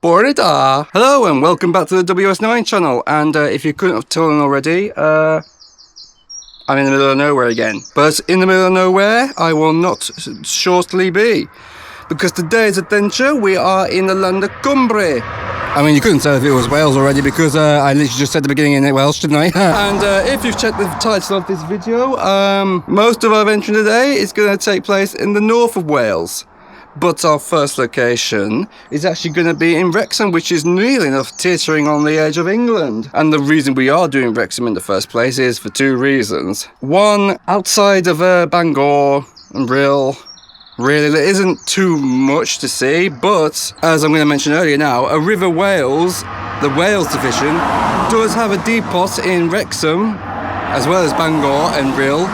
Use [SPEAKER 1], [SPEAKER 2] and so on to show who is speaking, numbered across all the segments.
[SPEAKER 1] Borida! Hello and welcome back to the WS9 channel, and if you couldn't have told already, I'm in the middle of nowhere again. But in the middle of nowhere, I will not shortly be. Because today's adventure, we are in the land of Nghymru. I mean, you couldn't tell if it was Wales already because I literally just said at the beginning in Welsh, didn't I? And if you've checked the title of this video, most of our adventure today is going to take place in the north of Wales. But our first location is actually going to be in Wrexham, which is nearly enough teetering on the edge of England. And the reason we are doing Wrexham in the first place is for two reasons. One, outside of Bangor and Rhyl, really there isn't too much to see, but as I'm going to mention earlier now, a River Wales, the Wales division, does have a depot in Wrexham, as well as Bangor and Rhyl.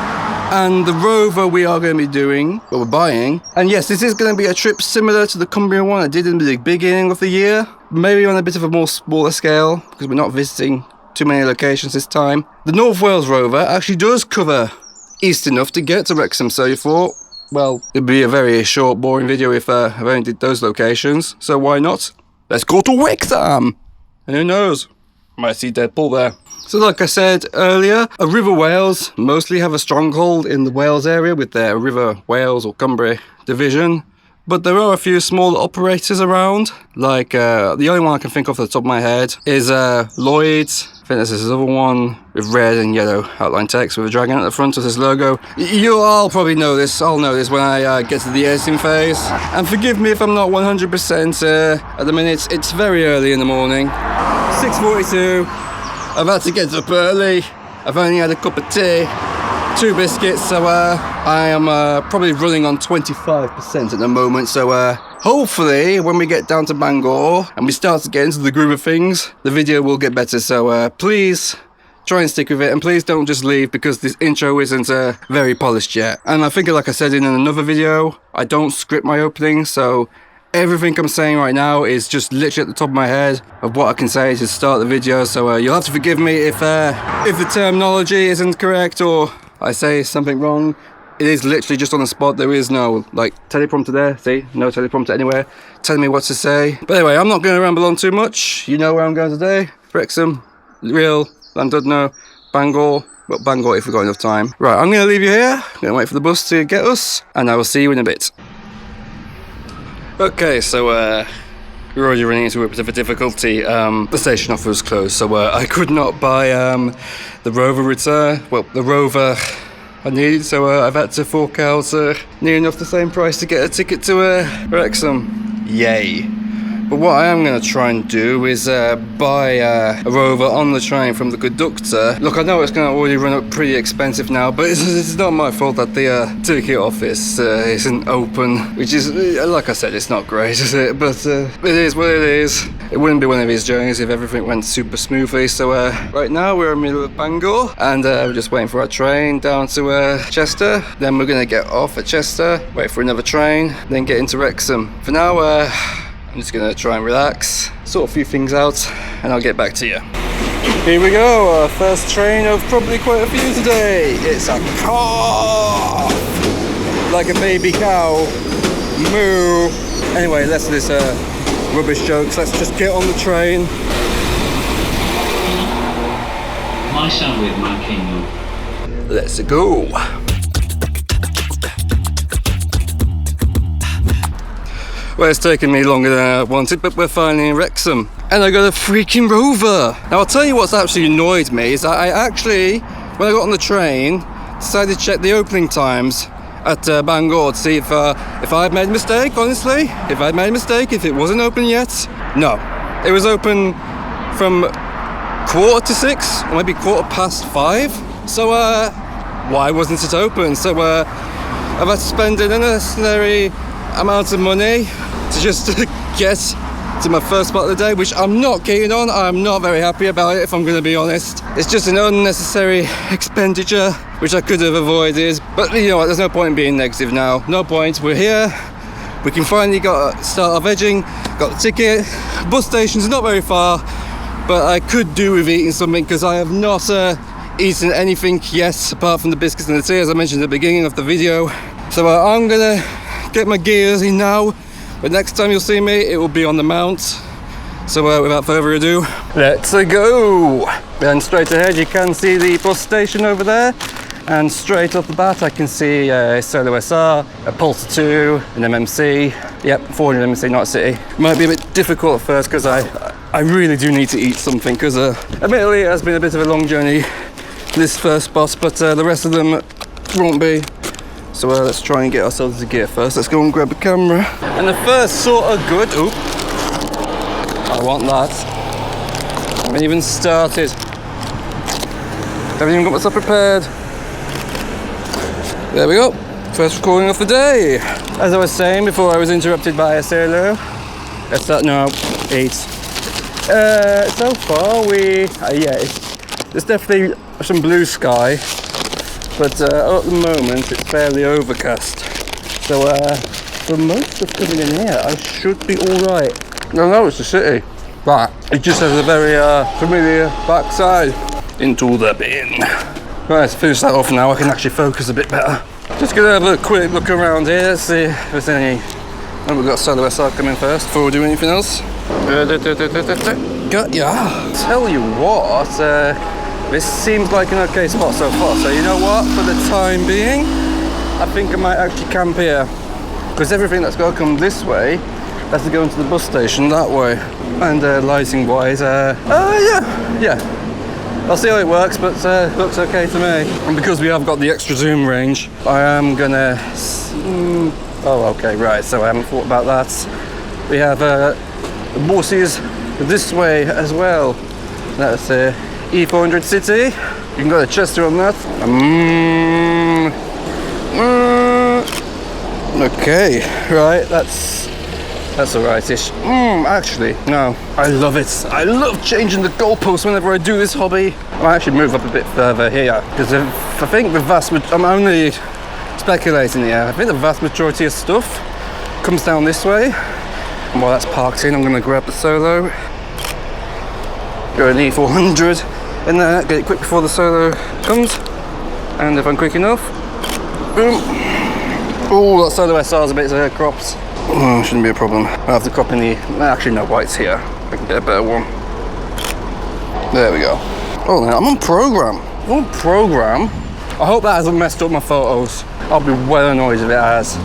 [SPEAKER 1] And the rover we are going to be doing, what we're buying, and yes, this is going to be a trip similar to the Cumbrian one I did in the beginning of the year, maybe on a bit of a more smaller scale, because we're not visiting too many locations this time. The North Wales rover actually does cover east enough to get to Wrexham, so you thought, well, it'd be a very short, boring video if I only did those locations, so why not? Let's go to Wrexham! And who knows, might see Deadpool there. So like I said earlier, a River Wales mostly have a stronghold in the Wales area with their River Wales or Cymru division. But there are a few smaller operators around, like the only one I can think of off the top of my head is Lloyd's. I think there's this other one with red and yellow outline text with a dragon at the front of this logo. You all probably know this, I'll know this when I get to the editing phase. And forgive me if I'm not 100% at the minute, it's very early in the morning, 6:42. I've had to get up early, I've only had a cup of tea, 2 biscuits, so I am probably running on 25% at the moment, so hopefully when we get down to Bangor and we start to get into the groove of things, the video will get better, so please try and stick with it, and please don't just leave because this intro isn't very polished yet. And I think, like I said in another video, I don't script my openings, so everything I'm saying right now is just literally at the top of my head of what I can say to start the video, so you'll have to forgive me if the terminology isn't correct or I say something wrong. It is literally just on the spot. There is no like teleprompter there, see? No teleprompter anywhere telling me what to say. But anyway, I'm not going to ramble on too much. You know where I'm going today. Wrexham, Rhyl, Llandudno, Bangor. Well, Bangor if we've got enough time. Right, I'm going to leave you here. I'm going to wait for the bus to get us, and I will see you in a bit. Okay, so we're already running into a bit of a difficulty. The station offer was closed, so I could not buy the rover return. Well, the rover I needed, so I've had to fork out near enough the same price to get a ticket to Wrexham. Yay! But what I am going to try and do is buy a rover on the train from the conductor. Look, I know it's going to already run up pretty expensive now, but it's not my fault that the ticket office isn't open, which is, like I said, it's not great, is it? But it is what it is. It wouldn't be one of these journeys if everything went super smoothly. So right now we're in the middle of Bangor, and we're just waiting for our train down to Chester. Then we're going to get off at Chester, wait for another train, then get into Wrexham. For now, I'm just going to try and relax, sort a few things out, and I'll get back to you. Here we go, our first train of probably quite a few today. It's a cow, like a baby cow. Moo. Anyway, less of this rubbish jokes. Let's just get on the train.
[SPEAKER 2] My son with my kingdom.
[SPEAKER 1] Let's go. Well, it's taken me longer than I wanted, but we're finally in Wrexham. And I got a freaking rover! Now I'll tell you what's actually annoyed me, is that I actually, when I got on the train, decided to check the opening times at Bangor to see if I'd made a mistake, honestly. If I'd made a mistake, if it wasn't open yet. No. It was open from 6:15, or maybe 5:15. So, why wasn't it open? So, I've had to spend an unnecessary amount of money to just get to my first spot of the day, which I'm not keen on. I'm not very happy about it, if I'm going to be honest. It's just an unnecessary expenditure which I could have avoided, but you know what, there's no point in being negative now. No point. We're here, we can finally start our vegging, got the ticket. Bus station's not very far, but I could do with eating something because I have not eaten anything yet apart from the biscuits and the tea, as I mentioned at the beginning of the video. So I'm gonna get my gears in now, but next time you'll see me, it will be on the mount. So without further ado, let's go! And straight ahead you can see the bus station over there, and straight off the bat I can see a Solo SR, a Pulsar 2, an MMC, yep, 400 MMC, not a City. Might be a bit difficult at first because I really do need to eat something, because admittedly it has been a bit of a long journey, this first bus, but the rest of them won't be. So let's try and get ourselves into gear first. Let's go and grab a camera. And the first sort of good, oop, I want that. I haven't even started. Haven't even got myself prepared. There we go. First recording of the day. As I was saying before I was interrupted by a sailor. Let's start now. 8. So far there's definitely some blue sky, but at the moment it's fairly overcast. So for most of coming in here, I should be alright. No, it's the city. But it just has a very familiar backside. Into the bin. Right, let's finish that off now. I can actually focus a bit better. Just gonna have a quick look around here. Let's see if there's any. Oh, we've got Solo SR coming first before we do anything else. Got ya. Tell you what, this seems like an okay spot so far. So you know what? For the time being, I think I might actually camp here, because everything that's got to come this way has to go into the bus station that way. And lighting wise, yeah. I'll see how it works, but looks okay to me. And because we have got the extra zoom range, I am gonna. Oh, okay, right. So I haven't thought about that. We have the buses this way as well. That's E400 City. You can go to Chester on that. Okay, right. That's alright-ish. Actually, no. I love it. I love changing the goalposts whenever I do this hobby. I'll actually move up a bit further here, because I think the I'm only speculating here. I think the vast majority of stuff comes down this way. And while that's parked in, I'm going to grab the Solo. Go an E400 in there, get it quick before the Solo comes. And if I'm quick enough, boom. Oh, that Solo SR's a bit crops. Oh, shouldn't be a problem. I'll have to crop in the. Actually, no, white's here. I can get a better one. There we go. Oh, I'm on program. On program? I hope that hasn't messed up my photos. I'll be well annoyed if it has.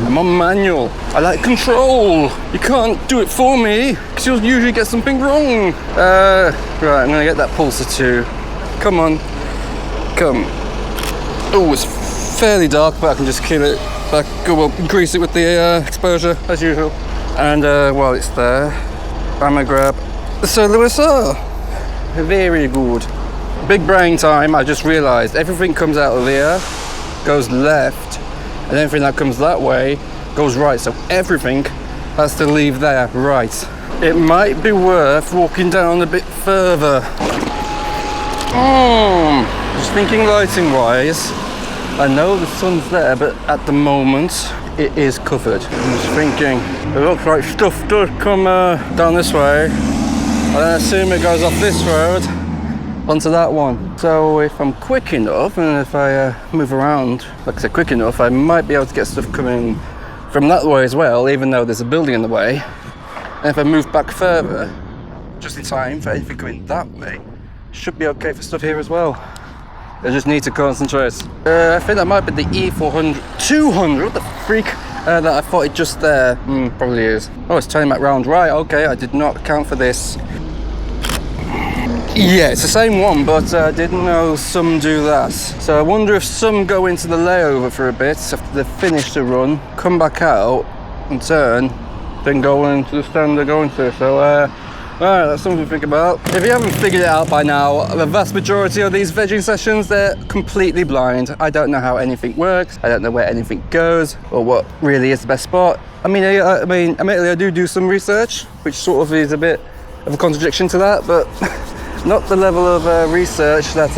[SPEAKER 1] I'm on manual. I like control. You can't do it for me, because you'll usually get something wrong. Right, I'm gonna get that Pulsar 2. Come on. Come. Oh, it's fairly dark, but I can just kill it. We'll grease it with the exposure as usual. And while it's there, I'm gonna grab the Solo SR. Very good. Big brain time. I just realised everything comes out of here, goes left, and everything that comes that way goes right. So everything has to leave there right. It might be worth walking down a bit further. Just thinking lighting wise. I know the sun's there, but at the moment it is covered. I'm just thinking, it looks like stuff does come down this way. I then assume it goes off this road onto that one. So if I'm quick enough, and if I move around, like I said, quick enough, I might be able to get stuff coming from that way as well, even though there's a building in the way. And if I move back further, just in time for anything coming that way, should be okay for stuff here as well. I just need to concentrate. I think that might be the E400, 200, what the freak? That I thought it just there. Probably is. Oh, it's turning back round. Right, okay, I did not account for this. Yeah, it's the same one, but I didn't know some do that. So I wonder if some go into the layover for a bit after they've finished the run, come back out and turn, then go into the stand they're going to. So, alright, that's something to think about. If you haven't figured it out by now, the vast majority of these vegging sessions, they're completely blind. I don't know how anything works. I don't know where anything goes or what really is the best spot. I mean, admittedly, I do some research, which sort of is a bit of a contradiction to that, but not the level of research that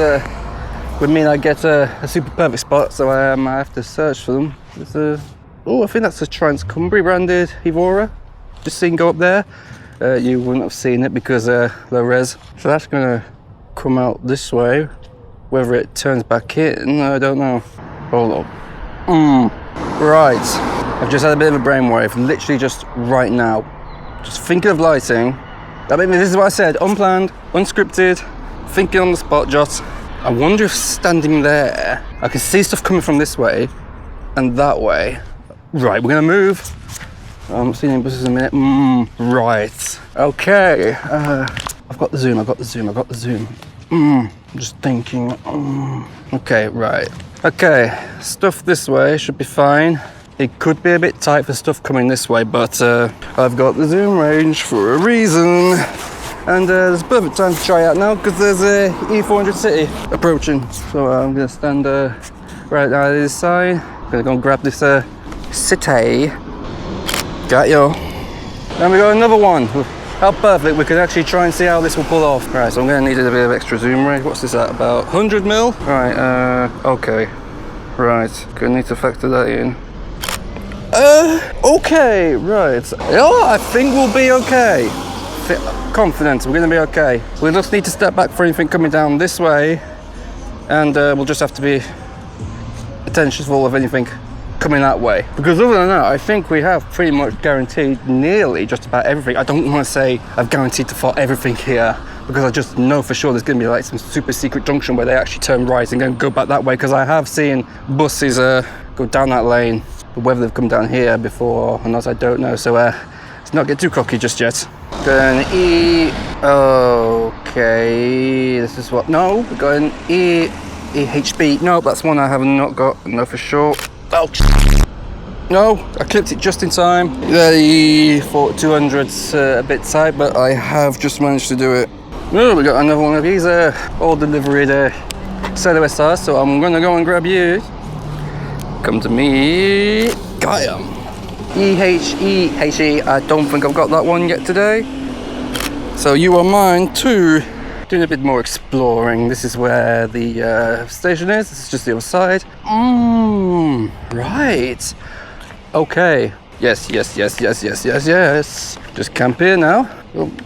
[SPEAKER 1] would mean I get a super perfect spot. So I have to search for them. Oh, I think that's a 𝗬𝗏𝗏𝗏 branded Evora. Just seen go up there. You wouldn't have seen it because low res. So that's gonna come out this way. Whether it turns back in, I don't know. Hold on. Right. I've just had a bit of a brainwave, literally just right now. Just thinking of lighting, I mean, this is what I said, unplanned, unscripted, thinking on the spot, Jot. I wonder if standing there, I can see stuff coming from this way and that way. Right, we're gonna move. I'm seeing any buses in a minute. Right, okay. I've got the zoom, I'm just thinking. Okay, right. Okay, stuff this way should be fine. It could be a bit tight for stuff coming this way, but I've got the zoom range for a reason. And there's a perfect time to try out now because there's a E400 City approaching. So I'm going to stand right now at this side. I'm going to go and grab this City. Got you. Then we got another one. How perfect, we can actually try and see how this will pull off. Right, so I'm going to need a bit of extra zoom range. What's this at, about 100 mil? Right, okay. Right, going to need to factor that in. Okay, right. Yeah, I think we'll be okay. Confident, we're going to be okay. We just need to step back for anything coming down this way, and we'll just have to be attentionful of anything coming that way. Because other than that, I think we have pretty much guaranteed nearly just about everything. I don't want to say I've guaranteed to follow everything here, because I just know for sure there's going to be like some super secret junction where they actually turn right and then go back that way, because I have seen buses go down that lane. But whether they've come down here before or not, I don't know. So let's not get too cocky just yet. Going okay, this is what, no, we're going 𝗍𝗶𝗀𝗃𝗃, no, that's one I have not got, no for sure. Oh, no, I clipped it just in time. The 200's a bit tight, but I have just managed to do it. Oh, we got another one of these all delivered 𝗀𝗏𝗃, so I'm gonna go and grab you. Come to me, got him. 𝗍𝗶𝗃𝗃𝗃, I don't think I've got that one yet today. So you are mine too. Doing a bit more exploring. This is where the station is. This is just the other side. Right. Okay. Yes. Just camp here now.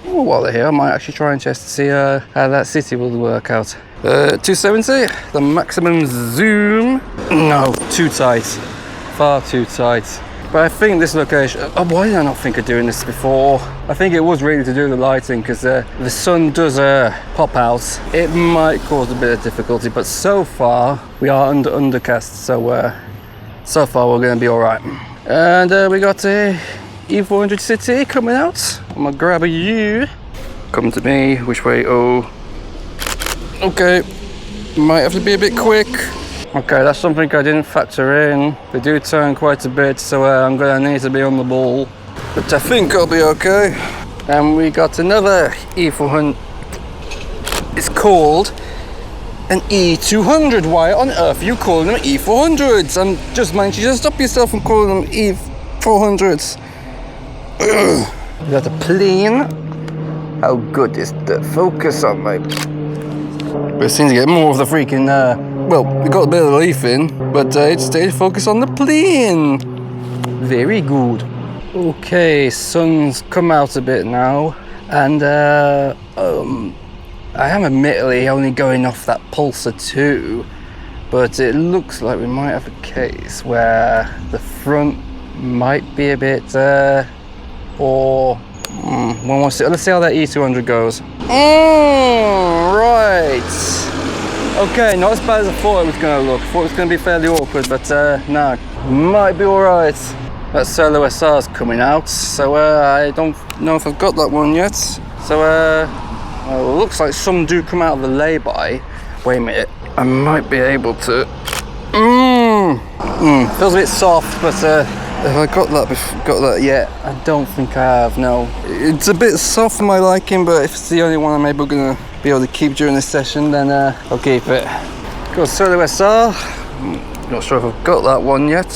[SPEAKER 1] While they're here, I might actually try and test to see how that city will work out. 270, the maximum zoom. No, too tight. Far too tight. But I think this location, why did I not think of doing this before? I think it was really to do with the lighting, because the sun does pop out. It might cause a bit of difficulty, but so far we are undercast, so so far we're going to be all right. And we got a E400 City coming out. I'm gonna grab a U. Come to me. Which way? Oh, okay. Might have to be a bit quick. Okay, that's something I didn't factor in. They do turn quite a bit, so I'm gonna need to be on the ball. But I think I'll be okay. And we got another E400. It's called an E200. Why on earth are you calling them E400s? I'm just mind you, just stop yourself from calling them E400s. We got a plane. How good is the focus on my... We seem to get more of the freaking, well, we got a bit of the leaf in, but it stayed focused on the plane. Very good. Okay, sun's come out a bit now, and I am admittedly only going off that Pulsar 2, but it looks like we might have a case where the front might be a bit, let's see how that E200 goes. Right. Okay, not as bad as I thought it was going to look. I thought it was going to be fairly awkward, but no, might be alright. That 𝗀𝗏𝗃𝗃's coming out, so I don't know if I've got that one yet. So well, it looks like some do come out of the lay-by. Wait a minute, I might be able to. Feels a bit soft, but have I got that yet? I don't think I have, no. It's a bit soft for my liking, but if it's the only one I'm able to be able to keep during this session, then I'll keep it. Got 𝗀𝗏𝗃𝗃. Not sure if I've got that one yet.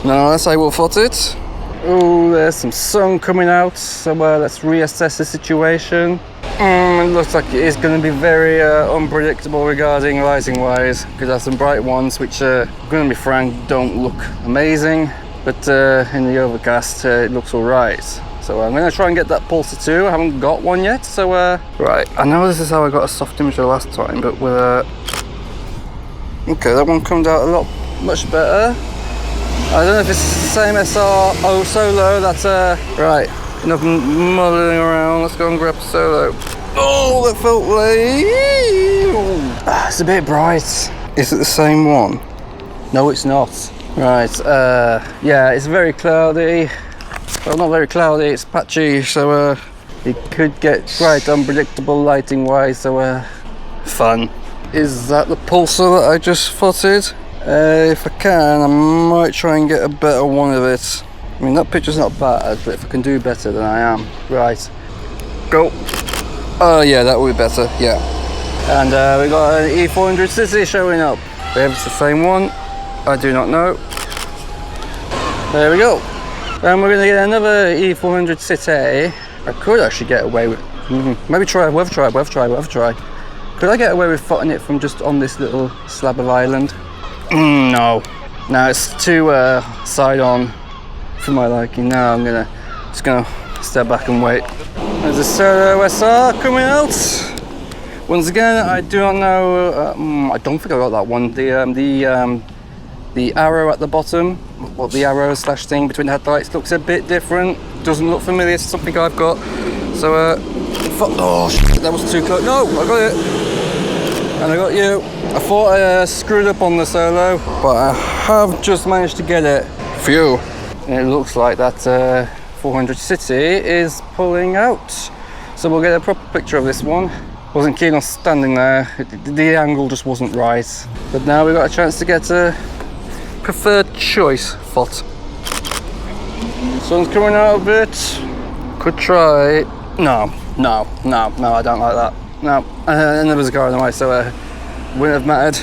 [SPEAKER 1] No, that's I will foot it. Oh, there's some sun coming out, so let's reassess the situation. It looks like it is going to be very unpredictable regarding lighting wise, because there's some bright ones which, going to be frank, don't look amazing. But in the overcast, it looks alright. So I'm going to try and get that Pulsar 2. I haven't got one yet, so right. I know this is how I got a soft image the last time, but with okay, that one comes out much better. I don't know if it's the same SR solo. That's right. enough muddling around. Let's go and grab a solo. Oh, that felt like... it's a bit bright. Is it the same one? No, it's not. Right, yeah, it's very cloudy. Well, not very cloudy, it's patchy, so it could get quite unpredictable lighting wise, so fun. Is that the pulsar that I just spotted? If I can, I might try and get a better one of it. I mean, that picture's not bad, but if I can do better, then I am. Right, go. Oh yeah, that would be better, yeah. And we got an E400 showing up. If it's the same one, I do not know. There we go. And we're going to get another E400 City. I could actually get away with... maybe try, we'll try. Could I get away with footing it from just on this little slab of island? No. No, it's too side on for my liking. Now I'm just gonna step back and wait. There's a Solo SR coming out. Once again, I do not know. I don't think I got that one. The arrow at the bottom, what the arrow slash thing between the headlights looks a bit different. Doesn't look familiar to something I've got. So, oh shit, that was too close. No, I got it. And I got you. I thought I screwed up on the Solo, but I have just managed to get it. Phew. And it looks like that 400 City is pulling out. So we'll get a proper picture of this one. Wasn't keen on standing there. The angle just wasn't right. But now we've got a chance to get a preferred choice foot. Sun's coming out a bit. Could try. No, I don't like that. No, and there was a car on the way, so wouldn't have mattered.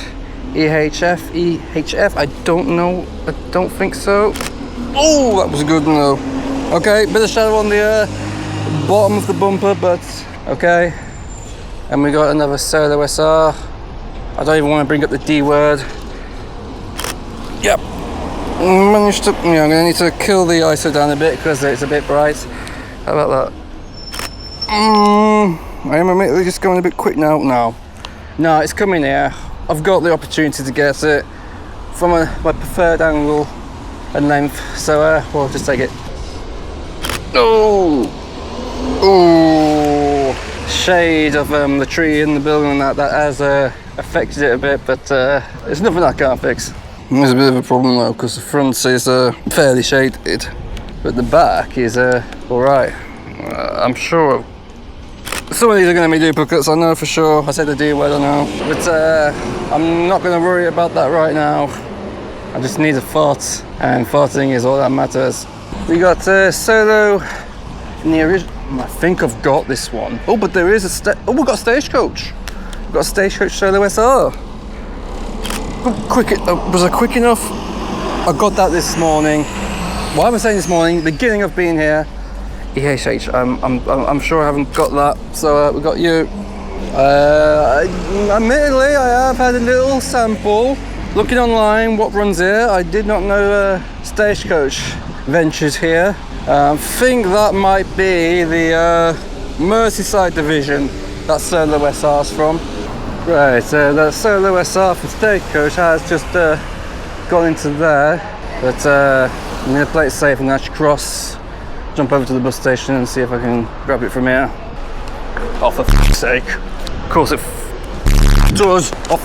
[SPEAKER 1] EHF, I don't know. I don't think so. Oh, that was a good one though. Okay, bit of shadow on the bottom of the bumper, but okay. And we got another Solo SR. I don't even want to bring up the D word. Yep. Managed to, yeah, I'm going to need to kill the ISO down a bit because it's a bit bright. How about that? I am admittedly just going a bit quick now. No, it's coming here. I've got the opportunity to get it from my preferred angle and length, so we'll just take it. Oh, shade of the tree in the building and that has affected it a bit, but it's nothing I can't fix. There's a bit of a problem though, because the front is fairly shaded, but the back is alright. I'm sure some of these are going to be duplicates, I know for sure. I said the D word, I know, but I'm not going to worry about that right now. I just need a fart, and farting is all that matters. We got Solo in the original. I think I've got this one. Oh, but there is a we've got a Stagecoach. We've got a Stagecoach Solo SR. Was I quick enough? I got that this morning. Why am I saying this morning? Beginning of being here. EHH. I'm sure I haven't got that. So we got you. Admittedly, I have had a little sample. Looking online, what runs here? I did not know Stagecoach ventures here. I think that might be the Merseyside division that Solo SR's from. Right, the Solo SR for Stagecoach has just gone into there, but I'm going to play it safe and actually cross, jump over to the bus station and see if I can grab it from here. Oh, for f***'s sake. Of course it does. Oh,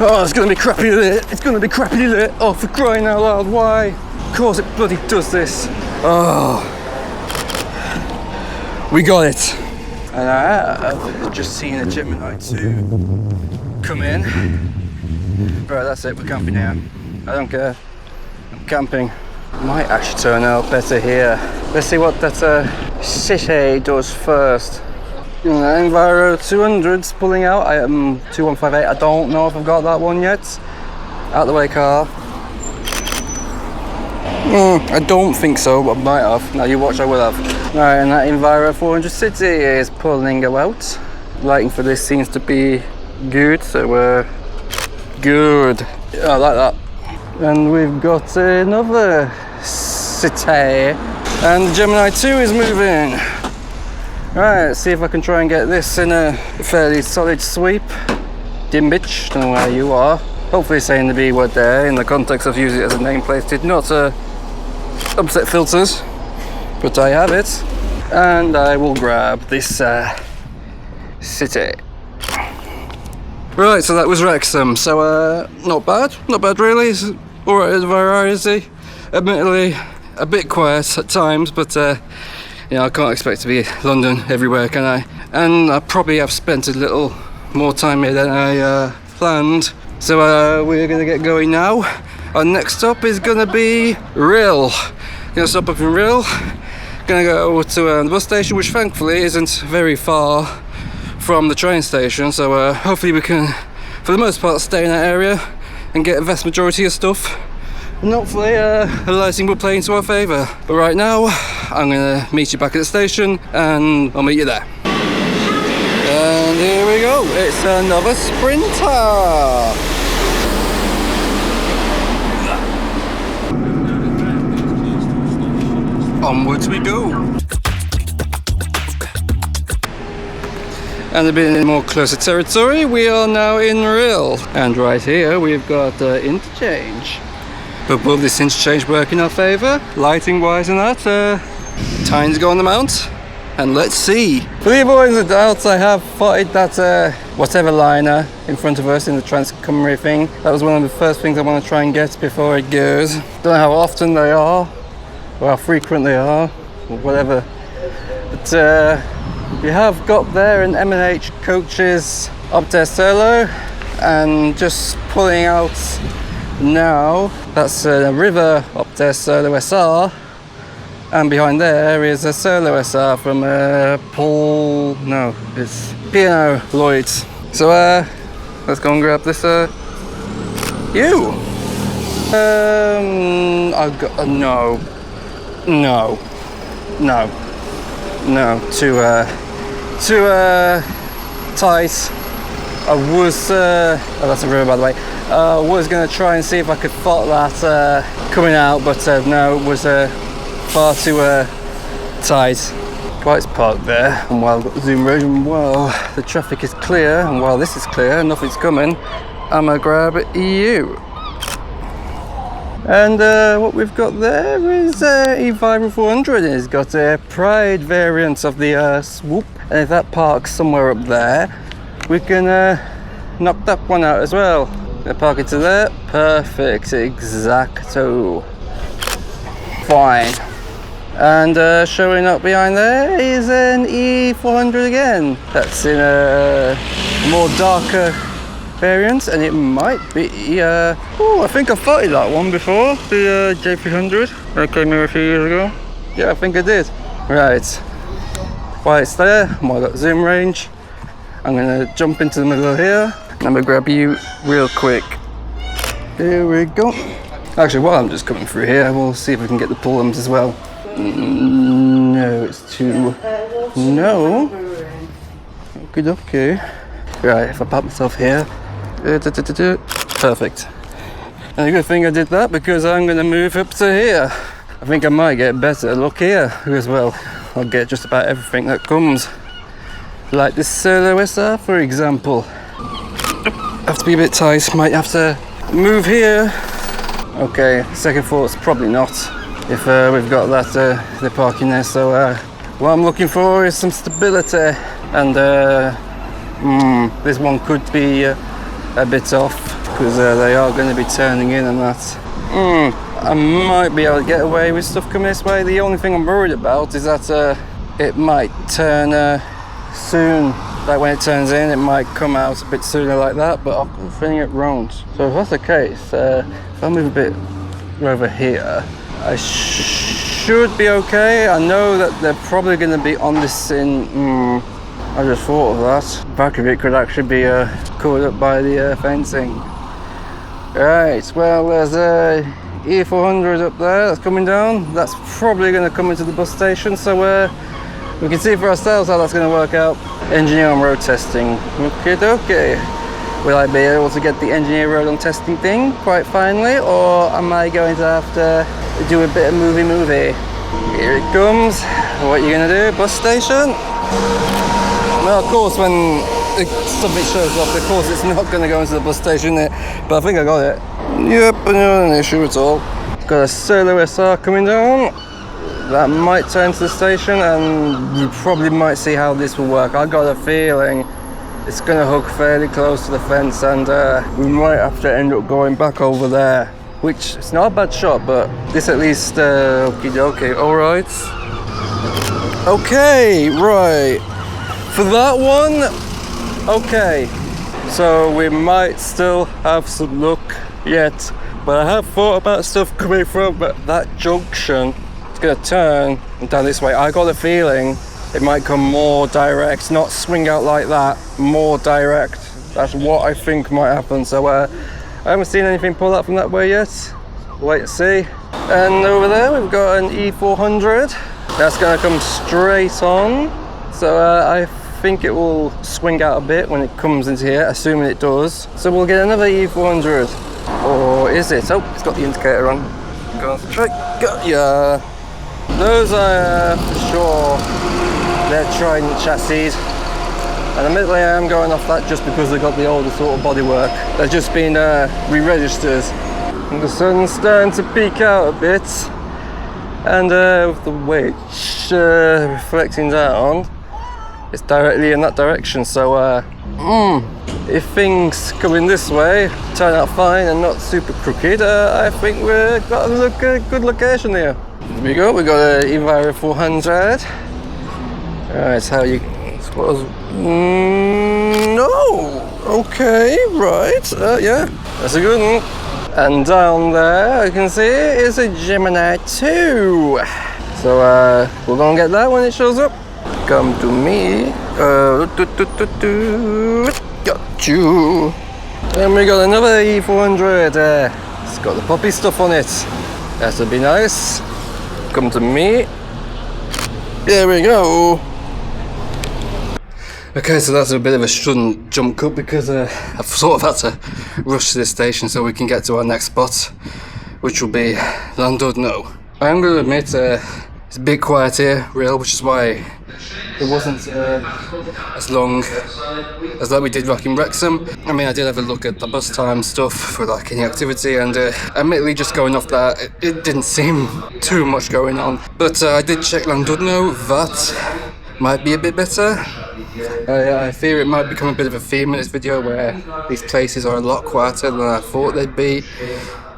[SPEAKER 1] oh, it's going to be crappy lit. It's going to be crappy lit. Oh, for crying out loud, why? Of course it bloody does this. Oh. We got it. And I have just seen a Gemini 2 come in. Right, that's it, we're camping here. I don't care. I'm camping. Might actually turn out better here. Let's see what that City does first. Enviro 200's pulling out. I am 2158. I don't know if I've got that one yet. Out the way car. I don't think so, but I might have. Now you watch, I will have. Right, and that Enviro 400 City is pulling out. Lighting for this seems to be good, so we're good. Yeah, I like that. And we've got another City, and the Gemini 2 is moving. Right, let's see if I can try and get this in a fairly solid sweep. Dim bitch, don't know where you are. Hopefully saying the B word there in the context of using it as a nameplate did not upset filters. but I have it, and I will grab this city. Right, so that was Wrexham. So not bad really. It's alright as variety. Admittedly, a bit quiet at times, but you know, I can't expect to be London everywhere, can I? And I probably have spent a little more time here than I planned. So we're gonna get going now. Our next stop is gonna be Rhyl. Gonna stop up in Rhyl. Gonna go to the bus station, which thankfully isn't very far from the train station. So hopefully we can, for the most part, stay in that area and get a vast majority of stuff. And hopefully the lighting will play into our favour. But right now, I'm gonna meet you back at the station, and I'll meet you there. And here we go. It's another sprinter. Onwards we go. And a bit in more closer territory, we are now in Rhyl. And right here we've got interchange. But will this interchange work in our favour, lighting wise and that? Time to go on the mount, and let's see. For the avoidance of doubt, I have spotted that whatever liner in front of us in the Trans-Cymru thing. That was one of the first things I want to try and get before it goes. Don't know how often they are, or how frequent they are, or whatever. But we have got there an 𝗏𝗏𝗃𝗀𝗀𝗃𝗀𝗃 coach's up there solo, and just pulling out now, that's a river up there solo SR, and behind there is a solo SR from it's 𝗴𝗶𝗀𝗀𝗃𝗀𝗀𝗃𝗀𝗃. So let's go and grab this I've got too tight. I was oh, that's a river, by the way. I was going to try and see if I could spot that coming out, but no, it was far too tight. Bike's parked there, and while I've got the zoom road, and while the traffic is clear, and while this is clear, nothing's coming, I'm going to grab you. And what we've got there is 𝗀𝗏𝗏𝗏𝗏 400. It's got a Pride variant of the swoop, and if that parks somewhere up there, we can knock that one out as well. Gonna park it to there. Perfect, exacto. Fine. And showing up behind there is an 𝗀400 again. That's in a more darker variant, and it might be oh, I think I spotted that one before, the J300 that came here a few years ago. Yeah, I think I did. Right, while it's there, while I've got zoom range, I'm gonna jump into the middle of here, and I'm gonna grab you real quick. Here we go. Actually, while I'm just coming through here, we'll see if we can get the pull-ups as well. No, it's too... No. Okay. Right, if I pop myself here. Perfect. And a good thing I did that, because I'm gonna move up to here. I think I might get better look here as well. I'll get just about everything that comes. Like this solo SR, for example. Have to be a bit tight, might have to move here. Okay, second thought's probably not, if we've got that the parking there. So what I'm looking for is some stability, and this one could be a bit off, because they are going to be turning in and that. I might be able to get away with stuff coming this way. The only thing I'm worried about is that it might turn soon. Like when it turns in, it might come out a bit sooner like that, but I've got a feeling it won't. So if that's the case, if I move a bit over here, I should be okay. I know that they're probably going to be on this in... I just thought of that. The back of it could actually be caught up by the fencing. Right, well, there's a 𝗀400 up there that's coming down. That's probably going to come into the bus station, so we can see for ourselves how that's going to work out. Engineer on road testing. Okay. Will I be able to get the engineer road on testing thing quite finally, or am I going to have to do a bit of movie? Here it comes. What are you going to do? Bus station? Well, of course, when something shows up, of course it's not going to go into the bus station there, but I think I got it. Yep, not an issue at all. Got a solo SR coming down. that might turn to the station, and you probably might see how this will work. I got a feeling it's going to hook fairly close to the fence, and we might have to end up going back over there, which is not a bad shot, but this at least okie dokie. Alright. Okay, right. For that one, okay. So we might still have some luck yet, but I have thought about stuff coming from that junction. It's going to turn down this way. I got a feeling it might come more direct, not swing out like that, more direct. That's what I think might happen. So I haven't seen anything pull out from that way yet. Wait and see. And over there we've got an E400. That's going to come straight on. So I think it will swing out a bit when it comes into here, assuming it does. So we'll get another E400. Or is it? Oh, it's got the indicator on. Go on, try. Got ya. Those are for sure. They're Trident chassis, and admittedly I am going off that just because they've got the older sort of bodywork. They've just been re-registered, and the sun's starting to peek out a bit, and with the wedge reflecting down, it's directly in that direction. So if things coming this way turn out fine and not super crooked, I think we've got a good location here. There we go, we got an Enviro 400. Alright, how you... no! Okay, right, yeah, that's a good one. And down there, you can see is a Gemini 2. So, we're gonna get that when it shows up. Come to me. Got you. And we got another E400. It's got the poppy stuff on it. That'll be nice. Come to me. There we go. Okay, so that's a bit of a sudden jump cut because I've sort of had to rush to this station so we can get to our next spot, which will be Llandudno. I am going to admit it's a bit quiet here, Rhyl, which is why it wasn't as long as that we did back in Wrexham. I mean, I did have a look at the bus time stuff for like any activity, and admittedly just going off that, it didn't seem too much going on. But I did check Llandudno, that might be a bit better. I fear it might become a bit of a theme in this video where these places are a lot quieter than I thought they'd be,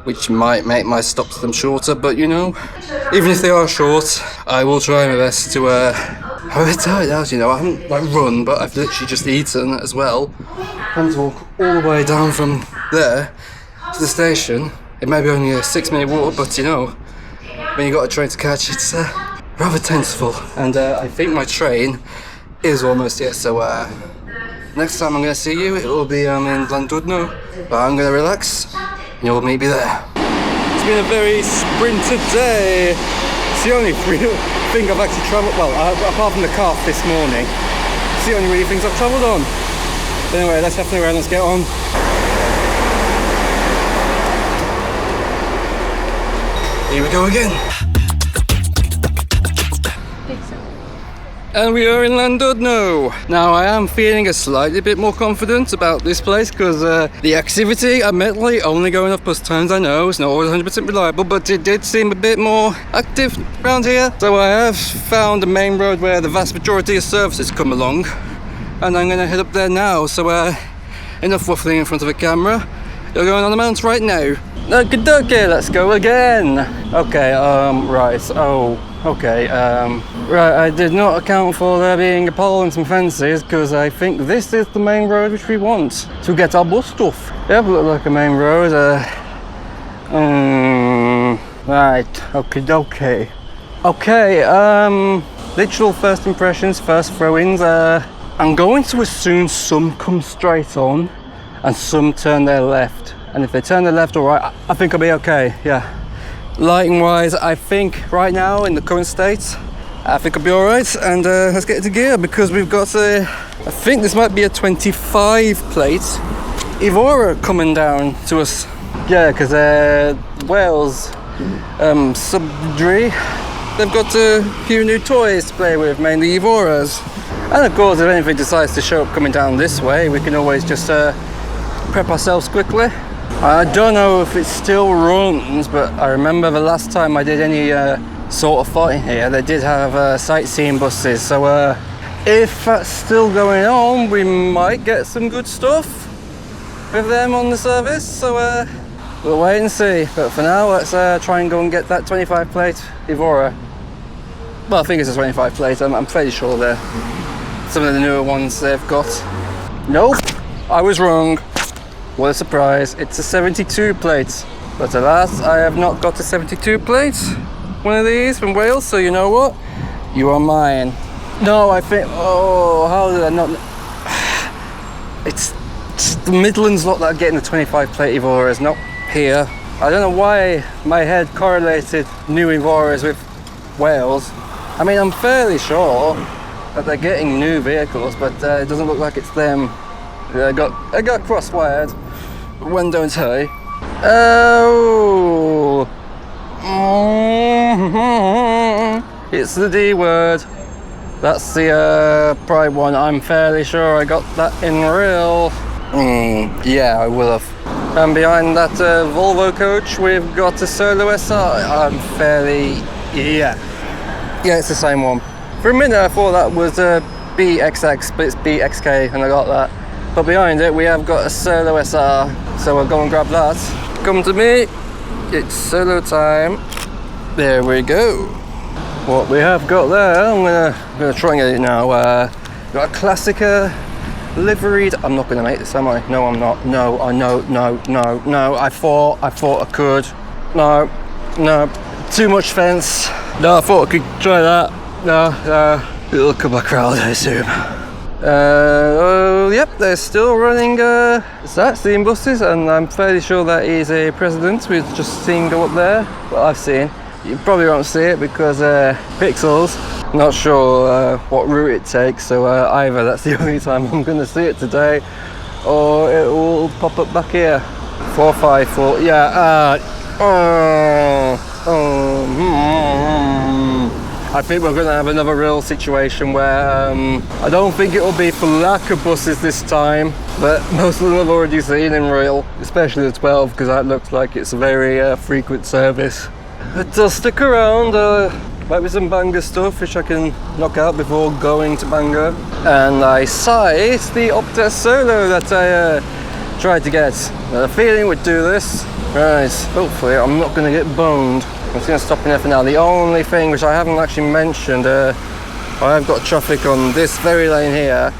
[SPEAKER 1] which might make my stops to them shorter, but you know, even if they are short, I will try my best to I'm a bit tired out, you know. I haven't like run, but I've literally just eaten as well. I had to walk all the way down from there to the station. It may be only a 6-minute walk, but you know, when you got a train to catch, it's rather tenseful. And I think my train is almost here, so next time I'm going to see you, it will be in Llandudno, but I'm going to relax and you'll meet me there. It's been a very sprinted day. It's the only real thing I've actually travelled, well, apart from the calf this morning, it's the only really things I've travelled on. But anyway, let's have to around, let's get on. Here we go again. And we are in Llandudno. Now I am feeling a slightly bit more confident about this place because the activity, admittedly, only going off bus times, I know, it's not always 100% reliable, but it did seem a bit more active around here. So I have found the main road where the vast majority of services come along, and I'm going to head up there now. So enough waffling in front of a camera. You're going on the mount right now. Okay, let's go again. Okay, right, oh, okay, right, I did not account for there being a pole and some fences because I think this is the main road which we want to get our bus stuff. Yeah, look like a main road. Right, okay. Okay, literal first impressions, first throw-ins. I'm going to assume some come straight on and some turn their left. And if they turn their left or right, I think I'll be okay, yeah. Lighting wise, I think right now in the current state, I think I'll be alright. And let's get into gear because we've got I think this might be a 25 plate Evora coming down to us. Yeah, because Wales subsidiary, they've got a few new toys to play with, mainly Evoras. And of course, if anything decides to show up coming down this way, we can always just prep ourselves quickly. I don't know if it still runs, but I remember the last time I did any sort of thought in here they did have sightseeing buses, so if that's still going on, we might get some good stuff with them on the service, so we'll wait and see. But for now, let's try and go and get that 25 plate Evora. Well, I think it's a 25 plate, I'm fairly sure they're some of the newer ones they've got. Nope, I was wrong. What a surprise, it's a 72 plate. But alas, I have not got a 72 plate, one of these from Wales, so you know what? You are mine. No, I think, oh, how did I not? It's the Midlands lot that are getting the 25 plate Evoras, not here. I don't know why my head correlated new Evoras with Wales. I mean, I'm fairly sure that they're getting new vehicles, but it doesn't look like it's them. I got cross-wired. When don't I? Oh, it's the D word. That's the Pride one. I'm fairly sure I got that in Rhyl. Yeah, I will have. And behind that Volvo coach, we've got a Solo SR. I'm fairly, yeah, it's the same one. For a minute I thought that was a BXX, but it's BXK, and I got that. But behind it we have got a Solo SR, so we'll go and grab that. Come to me, it's Solo time. There we go. What we have got there, I'm gonna try and get it now. Got a Classica liveried. I'm not gonna make this, am I? No, I'm not. No, I know. No. I thought I could. No. Too much fence. No, I thought I could try that. No. It'll come back around, I assume. Yep, they're still running sightseeing buses, and I'm fairly sure that is a President we've just seen go up there. Well, I've seen. You probably won't see it because pixels. Not sure what route it takes, so either that's the only time I'm going to see it today, or it will pop up back here. 454, yeah. I think we're going to have another real situation where I don't think it will be for lack of buses this time, but most of them I've already seen in Rhyl, especially the 12, because that looks like it's a very frequent service. But I'll stick around, might be some Bangor stuff which I can knock out before going to Bangor. And I sight the Optus Solo that I tried to get. I had a feeling we'd do this. Right, hopefully I'm not going to get boned. I'm just going to stop in there for now. The only thing which I haven't actually mentioned, I've got traffic on this very lane here.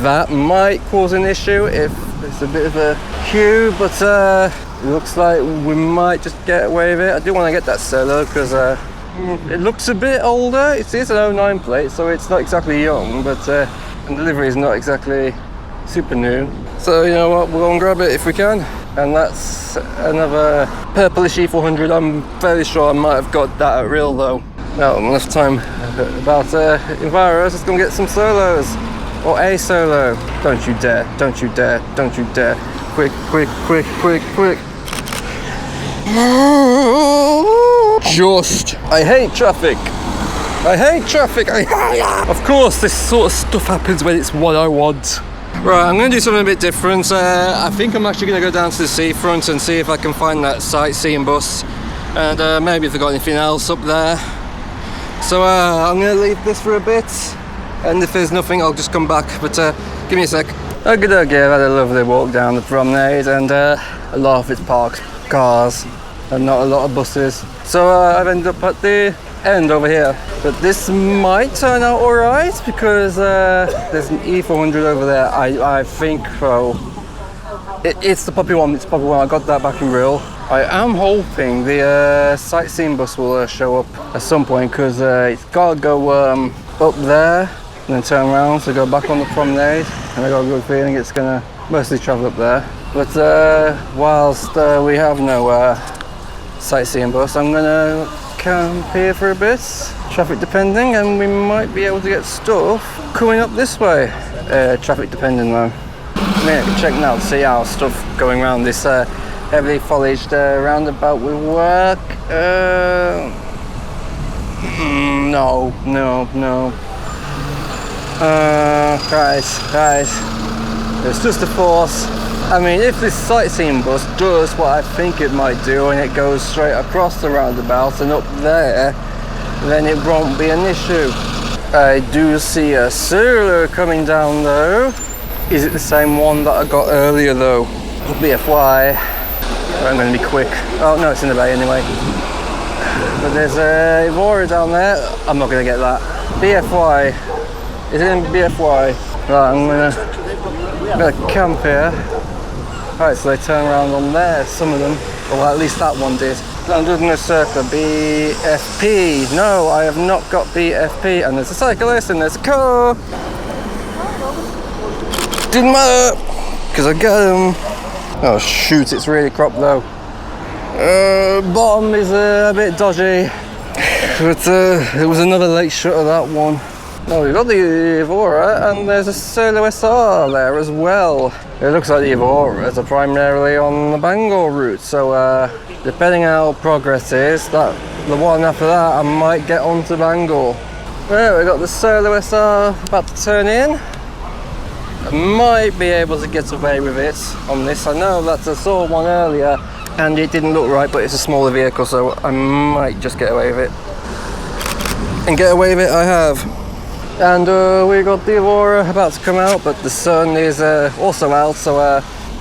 [SPEAKER 1] That might cause an issue if it's a bit of a queue, but it looks like we might just get away with it. I do want to get that Solo because it looks a bit older. It is an 09 plate, so it's not exactly young, but the delivery is not exactly super new. So you know what, we'll go and grab it if we can. And that's another purplish E400. I'm fairly sure I might have got that at Rhyl though. Now, enough time about Evoras. Let's go and get some Solos. Or a Solo. Don't you dare, don't you dare, don't you dare. Quick. Just. I hate traffic. Of course, this sort of stuff happens when it's what I want. Right, I'm going to do something a bit different. I think I'm actually going to go down to the seafront and see if I can find that sightseeing bus, and maybe if they've got anything else up there. So I'm going to leave this for a bit, and if there's nothing I'll just come back, but give me a sec. Okay, I've had a lovely walk down the promenade, and a lot of it's parked cars and not a lot of buses. So I've ended up at the end over here, but this might turn out alright because there's an E400 over there. I think so. It's the puppy one. I got that back in Rhyl. I am hoping the sightseeing bus will show up at some point, because it's got to go up there and then turn around to go back on the promenade, and I got a good feeling it's gonna mostly travel up there. But whilst we have no sightseeing bus, I'm gonna camp here for a bit, traffic depending, and we might be able to get stuff coming up this way. Traffic depending though. I mean, I can check now to see how stuff going around this heavily foliaged roundabout will work. No. Guys, it's just a force. I mean, if this sightseeing bus does what I think it might do, and it goes straight across the roundabout and up there, then it won't be an issue. I do see a CYMRU coming down though. Is it the same one that I got earlier though? BFY. I'm going to be quick. Oh no, it's in the bay anyway. But there's a 𝗲𝗏𝗏 down there. I'm not going to get that. BFY. Is it in BFY? Right, I'm going to camp here. Right, so they turn around on there, some of them. Well, at least that one did. Llandudno circle, BFP. No, I have not got BFP. And there's a cyclist and there's a car. Didn't matter, because I got him. Oh shoot, it's really cropped though. Bottom is a bit dodgy. But it was another late shot of that one. Oh, we've got the 𝗲𝗏𝗏 and there's a solo SR there as well. It looks like the 𝗲𝗏𝗏s are primarily on the Bangor route, so depending how progress is, that the one after that I might get onto Bangor. Well, we've got the solo SR about to turn in. I might be able to get away with it on this. I know that I saw one earlier and it didn't look right, but it's a smaller vehicle, so I might just get away with it. And get away with it I have. And we got the 𝗲𝗏𝗏 about to come out, but the sun is also out, so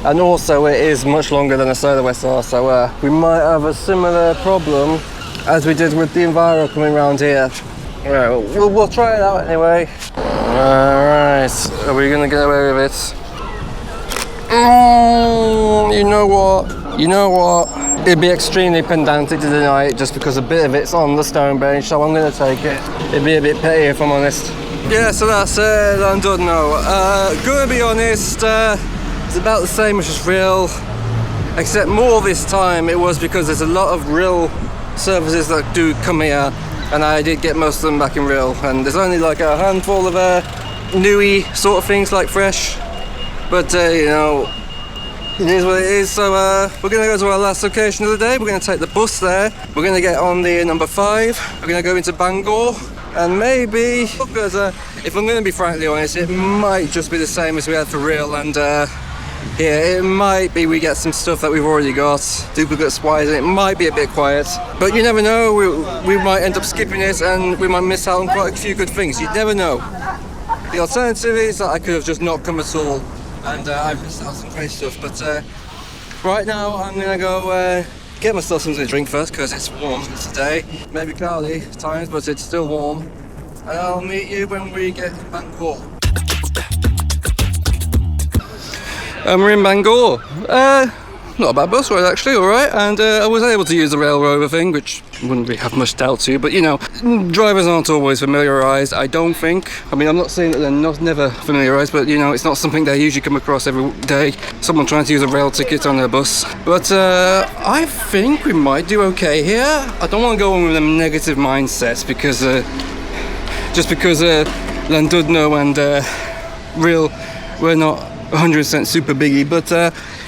[SPEAKER 1] and also it is much longer than a solo SR, so we might have a similar problem as we did with the Enviro coming around here. Right, we'll try it out anyway. Alright, are we gonna get away with it? You know what? It'd be extremely pedantic to deny it just because a bit of it's on the stone bench, so I'm gonna take it. It'd be a bit petty if I'm honest. Yeah, so that's Llandudno. Gonna be honest, it's about the same as Rhyl, except more this time it was because there's a lot of Rhyl services that do come here, and I did get most of them back in Rhyl, and there's only like a handful of newy sort of things like fresh, but you know, it is what it is. So we're going to go to our last location of the day. We're going to take the bus there. We're going to get on the number 5. We're going to go into Bangor, and maybe, because if I'm going to be frankly honest, it might just be the same as we had for Rhyl, and yeah, it might be we get some stuff that we've already got, duplicates wise, and it might be a bit quiet, but you never know. We might end up skipping it and we might miss out on quite a few good things. You never know. The alternative is that I could have just not come at all and I've missed out on some great stuff, but right now I'm gonna go get myself something to drink first because it's warm today. Maybe cloudy at times, but it's still warm, and I'll meet you when we get to Bangor. We're in Bangor. Not a bad bus ride actually, alright, and I was able to use the Rail Rover thing, which wouldn't really have much doubt to, but you know, drivers aren't always familiarised, I don't think. I mean, I'm not saying that they're never familiarised, but you know, it's not something they usually come across every day, someone trying to use a rail ticket on their bus. But I think we might do okay here. I don't want to go in with a negative mindset because just because Llandudno and Rhyl were not 100% super biggie, but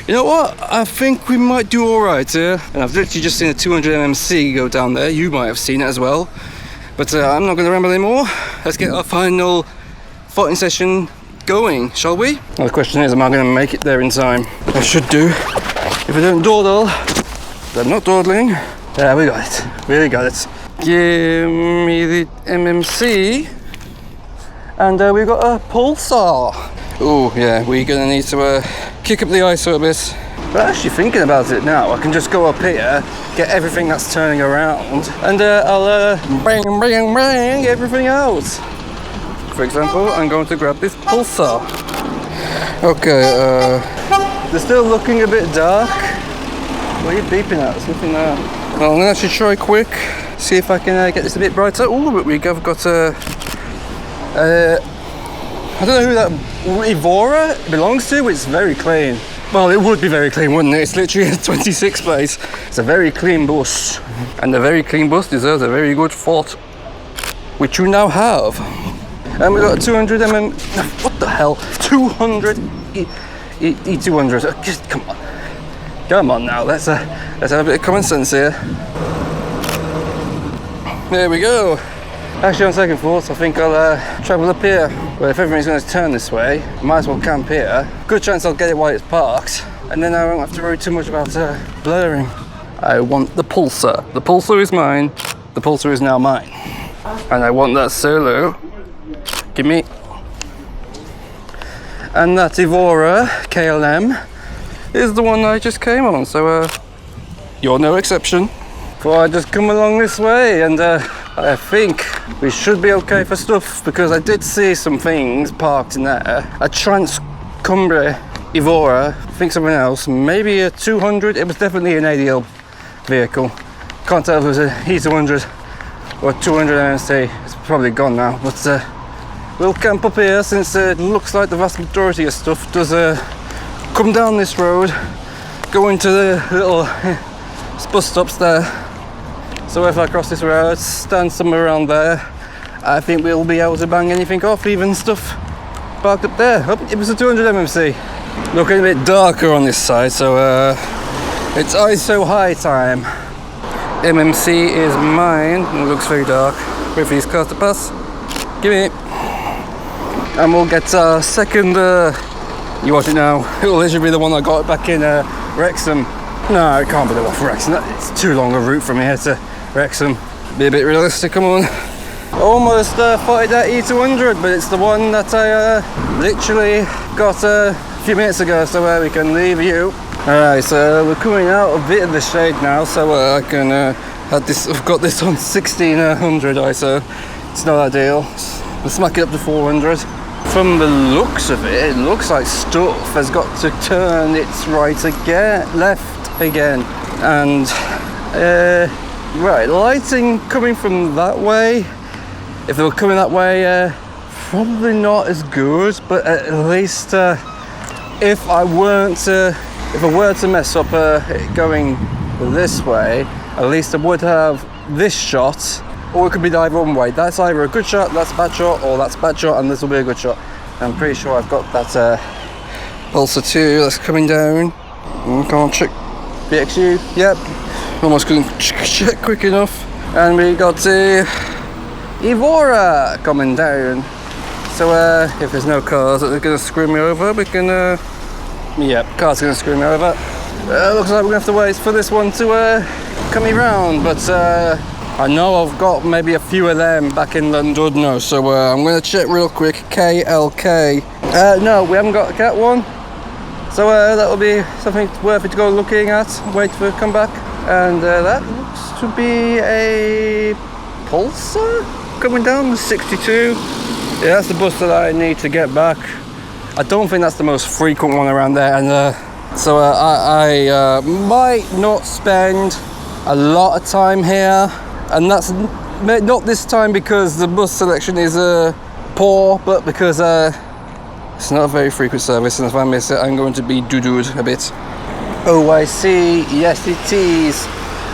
[SPEAKER 1] you know what? I think we might do alright here. And I've literally just seen a 200mm go down there. You might have seen it as well. But I'm not going to ramble anymore. Let's get our final fighting session going, shall we? Well, the question is, am I going to make it there in time? I should do. If I don't dawdle, I'm not dawdling. Yeah, we got it. We got it. Give me the MMC. And we've got a pulsar. Oh yeah, we're gonna need to kick up the ISO a bit. But actually thinking about it now, I can just go up here, get everything that's turning around, and I'll bang everything out. For example, I'm going to grab this pulsar. Okay, they're still looking a bit dark. What are you beeping at? There's nothing there. Well, I'm gonna actually try quick, see if I can get this a bit brighter. Oh, but we've got I don't know who that 𝗲𝗏𝗏𝗏 belongs to, but it's very clean. Well, it would be very clean, wouldn't it? It's literally a 26 place. It's a very clean bus. And a very clean bus deserves a very good fort, which you now have. And we've got a 200mm, what the hell? 200 E200. Just come on. Come on now, let's have a bit of common sense here. There we go. Actually, on second thoughts, I think I'll travel up here. Well, if everything's going to turn this way, I might as well camp here. Good chance I'll get it while it's parked, and then I won't have to worry too much about blurring. I want the pulsar. The pulsar is mine. The pulsar is now mine. And I want that solo. Gimme. And that 𝗴𝗏𝗏 KLM is the one I just came on, so you're no exception. Well, I just come along this way, and I think we should be okay for stuff, because I did see some things parked in there. A CYMRU 𝗴𝗏𝗏, I think something else, maybe a 200. It was definitely an ADL vehicle. Can't tell if it was a E200 or 200 MST. It's probably gone now, but we'll camp up here, since it looks like the vast majority of stuff does come down this road, go into the little bus stops there. So if I cross this road, stand somewhere around there, I think we'll be able to bang anything off, even stuff parked up there. Oh, it was a 200 MMC. Looking a bit darker on this side, so it's ISO high time. MMC is mine. It looks very dark. Wait for these cars to pass. Give me. And we'll get our second. You watch it now. It'll literally be the one I got back in Wrexham. No, it can't be the one for Wrexham. It's too long a route from here to Wrexham. Be a bit realistic. Come on. Almost spotted that E200, but it's the one that I literally got a few minutes ago, so we can leave you. Alright, so we're coming out a bit of the shade now, so I can have this. I've got this on 1600 ISO. It's not ideal. We'll smack it up to 400. From the looks of it, it looks like stuff has got to turn its right again, left again, and right, lighting coming from that way. If they were coming that way, probably not as good, but at least if I were to mess up going this way, at least I would have this shot, or it could be either one way. That's either a good shot, that's a bad shot, or that's a bad shot, and this will be a good shot. I'm pretty sure I've got that 𝗴𝗏𝗏 2 that's coming down. Can't check BXU. Yep, almost couldn't check quick enough. And we got 𝗴𝗏𝗏 coming down. So if there's no cars that are going to screw me over, we can. Yep, cars are going to screw me over. Looks like we're going to have to wait for this one to come around, but I know I've got maybe a few of them back in Llandudno, so I'm going to check real quick. KLK. No, we haven't got a cat one, so that will be something worth it to go looking at. Wait for it to come back, and that looks to be a Pulsar coming down the 62. Yeah, that's the bus that I need to get back. I don't think that's the most frequent one around there, and so I might not spend a lot of time here, and that's not this time because the bus selection is poor, but because it's not a very frequent service, and if I miss it, I'm going to be doo-dooed a bit. Oh, I see. Yes, it is.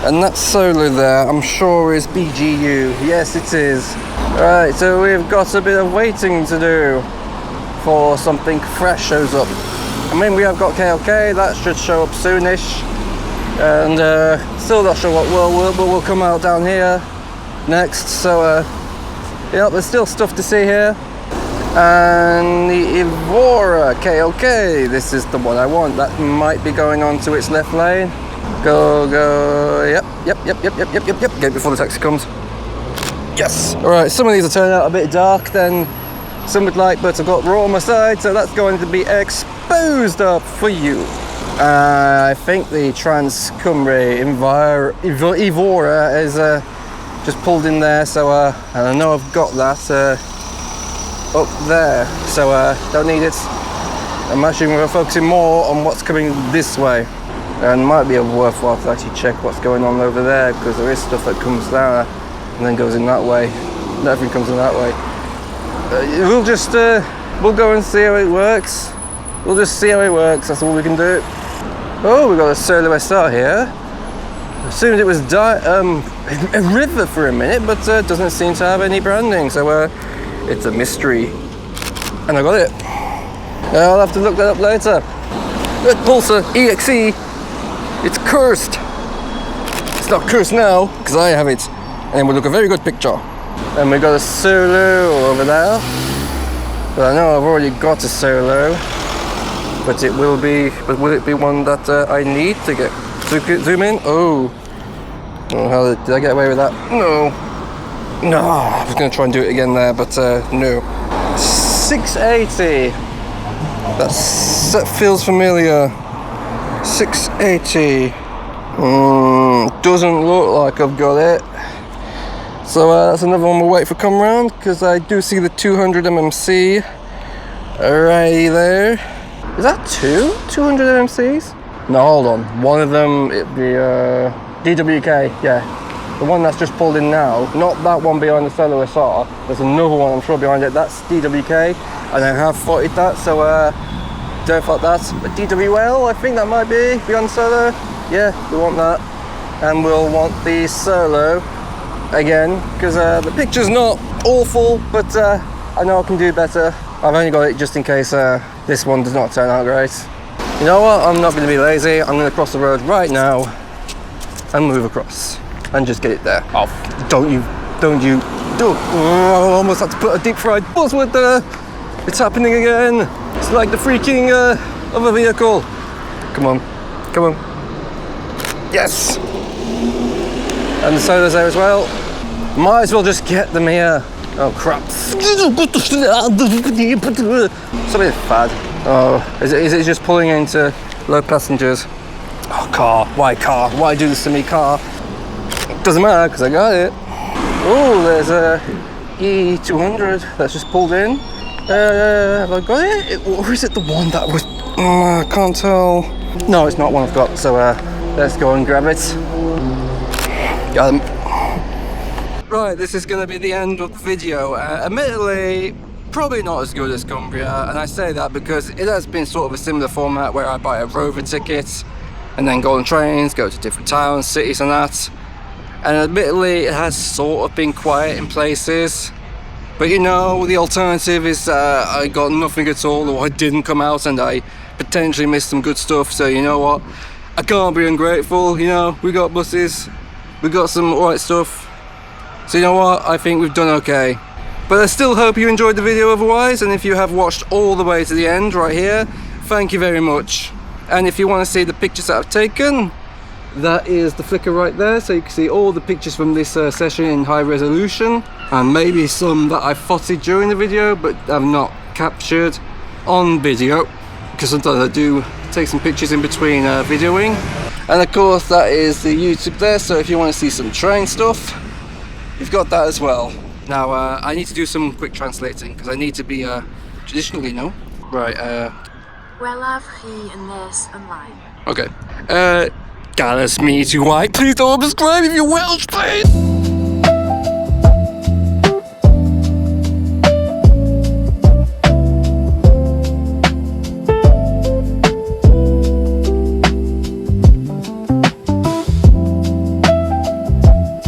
[SPEAKER 1] And that solo there, I'm sure is BGU. Yes, it is. Right, so we've got a bit of waiting to do for something fresh shows up. I mean, we have got KLK, that should show up soonish. And still not sure what will come out down here next. So, yeah, there's still stuff to see here. And the 𝗴𝗏𝗏 KLK, this is the one I want. That might be going on to its left lane. Go, yep. Get before the taxi comes. Yes! Alright, some of these are turning out a bit dark than some would like, but I've got raw on my side, so that's going to be exposed up for you. I think the CYMRU 𝗴𝗏𝗏 is just pulled in there, so and I know I've got that up there, so don't need it. I'm actually going to be focusing more on what's coming this way. And might be worthwhile to actually check what's going on over there, because there is stuff that comes there and then goes in that way. Nothing comes in that way. We'll just we'll go and see how it works. We'll just see how it works. That's all we can do. Oh, we got a solo SR here. Assumed it was a river for a minute, but doesn't seem to have any branding, so it's a mystery. And I got it. I'll have to look that up later. Red Pulsar EXE. It's cursed. It's not cursed now, because I have it. And we look a very good picture. And we got a solo over there. But I know I've already got a solo. But it will be, will it be one that I need to get? Zoom in? Oh. How did I get away with that? No. No, I was going to try and do it again there, but no. 680. That feels familiar. 680. Doesn't look like I've got it. So that's another one we'll wait for come round, because I do see the 200 mmc right there. Is that 200 mmcs? No, hold on. One of them, it'd be DWK, yeah. The one that's just pulled in now, not that one behind the solo I saw. There's another one, I'm sure, behind it. That's DWK, and I have footed that, so don't thought that's a DWL, I think that might be behind the solo. Yeah, we want that. And we'll want the solo again, because the picture's not awful, but I know I can do better. I've only got it just in case this one does not turn out great. You know what, I'm not going to be lazy. I'm going to cross the road right now and move across and just get it there. Oh, don't you. Oh, I almost had to put a deep fried buzzword there. It's happening again. It's like the freaking of a vehicle. Come on. Yes. And the solo's there as well. Might as well just get them here. Oh crap. Something bad. Oh, is it just pulling into low passengers? Oh, car. Why car? Why do this to me, car? Doesn't matter, because I got it. Oh, there's a E200 that's just pulled in. Have I got it? Or is it the one that was... I can't tell. No, it's not one I've got, so let's go and grab it. Got them. Right, this is going to be the end of the video. Admittedly, probably not as good as Cumbria, and I say that because it has been sort of a similar format where I buy a rover ticket and then go on trains, go to different towns, cities and that. And admittedly, it has sort of been quiet in places. But you know, the alternative is I got nothing at all, or I didn't come out and I potentially missed some good stuff. So you know what, I can't be ungrateful. You know, we got buses, we got some alright stuff. So you know what, I think we've done okay. But I still hope you enjoyed the video otherwise, and if you have watched all the way to the end right here, thank you very much. And if you want to see the pictures that I've taken, that is the flicker right there, so you can see all the pictures from this session in high resolution, and maybe some that I footed during the video but have not captured on video, because sometimes I do take some pictures in between videoing. And of course that is the YouTube there, so if you want to see some train stuff, you've got that as well. Now I need to do some quick translating, because I need to be traditionally, no? Right,
[SPEAKER 3] Gwelaf chi yn nes ymlaen.
[SPEAKER 1] okay. Galas me to white. Please don't subscribe if you're Welsh, please!